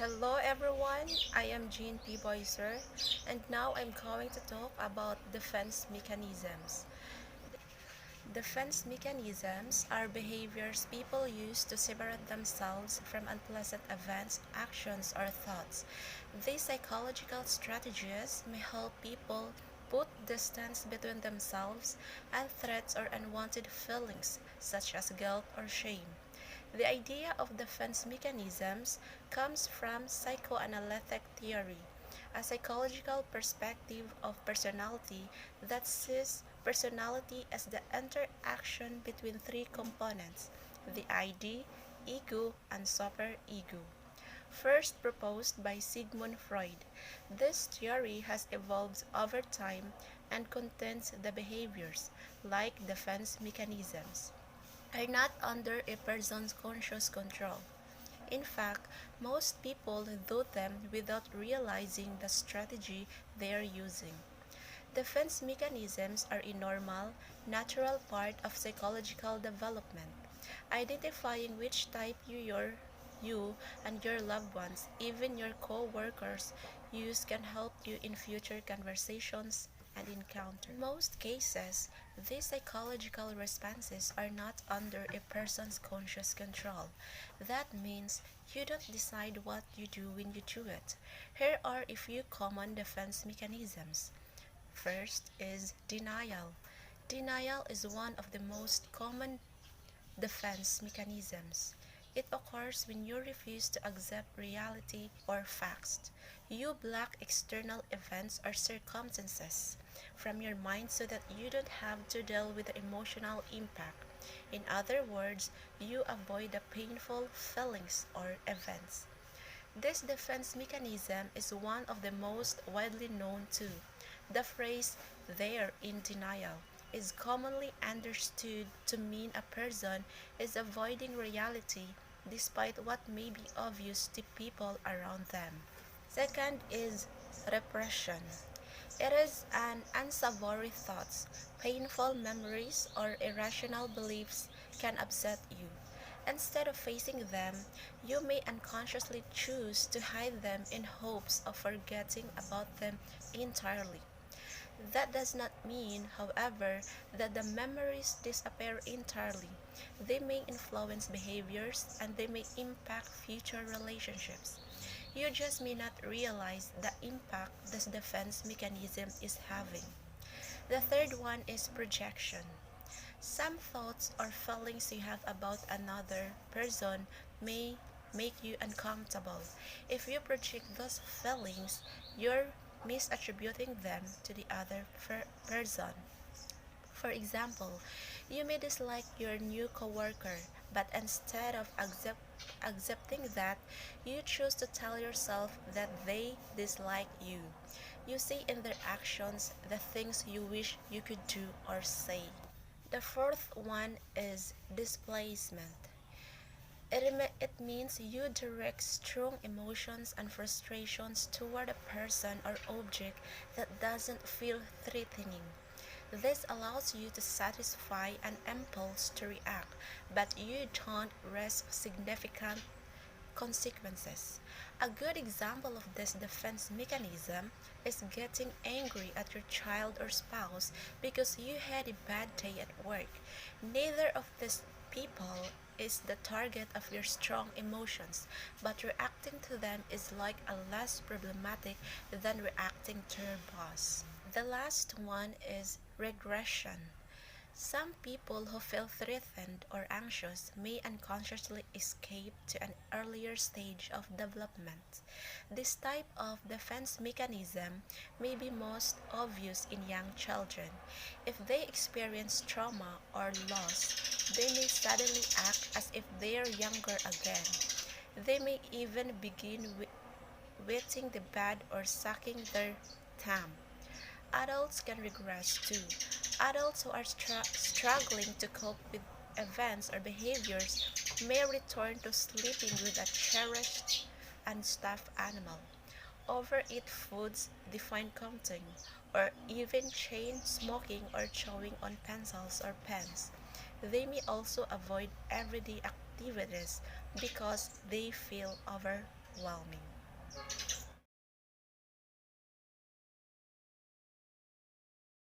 Hello everyone, I am Jean P. Boyser, and now I'm going to talk about defense mechanisms. Defense mechanisms are behaviors people use to separate themselves from unpleasant events, actions, or thoughts. These psychological strategies may help people put distance between themselves and threats or unwanted feelings, such as guilt or shame. The idea of defense mechanisms comes from psychoanalytic theory, a psychological perspective of personality that sees personality as the interaction between three components: the ID, ego, and superego. First proposed by Sigmund Freud, this theory has evolved over time and contains the behaviors, like defense mechanisms, are not under a person's conscious control. In fact, most people do them without realizing the strategy they are using. Defense mechanisms are a normal, natural part of psychological development. Identifying which type you and your loved ones, even your co-workers, use can help you in future conversations and encounters. In most cases, these psychological responses are not under a person's conscious control. That means you don't decide what you do when you do it. Here are a few common defense mechanisms. First is denial. Denial is one of the most common defense mechanisms. It occurs when you refuse to accept reality or facts. You block external events or circumstances from your mind so that you don't have to deal with the emotional impact. In other words, you avoid the painful feelings or events. This defense mechanism is one of the most widely known too. The phrase "they're in denial" is commonly understood to mean a person is avoiding reality despite what may be obvious to people around them. Second is repression. It is an unsavory thoughts, painful memories, or irrational beliefs can upset you. Instead of facing them, you may unconsciously choose to hide them in hopes of forgetting about them entirely. That does not mean, however, that the memories disappear entirely. They may influence behaviors and they may impact future relationships. You just may not realize the impact this defense mechanism is having. The third one is projection. Some thoughts or feelings you have about another person may make you uncomfortable. If you project those feelings, you're misattributing them to the other person. For example, you may dislike your new coworker, but instead of accepting that, you choose to tell yourself that they dislike you. You see in their actions the things you wish you could do or say. The fourth one is displacement. It means you direct strong emotions and frustrations toward a person or object that doesn't feel threatening. This allows you to satisfy an impulse to react, but you don't risk significant consequences. A good example of this defense mechanism is getting angry at your child or spouse because you had a bad day at work. Neither of these people is the target of your strong emotions, but reacting to them is like a less problematic than reacting to your boss. The last one is regression. Some people who feel threatened or anxious may unconsciously escape to an earlier stage of development. This type of defense mechanism may be most obvious in young children. If they experience trauma or loss, they may suddenly act as if they are younger again. They may even begin wetting the bed or sucking their thumb. Adults can regress too. Adults who are struggling to cope with events or behaviors may return to sleeping with a cherished and stuffed animal, overeat foods they find tempting, or even chain smoking or chewing on pencils or pens. They may also avoid everyday activities because they feel overwhelmed. overwhelming.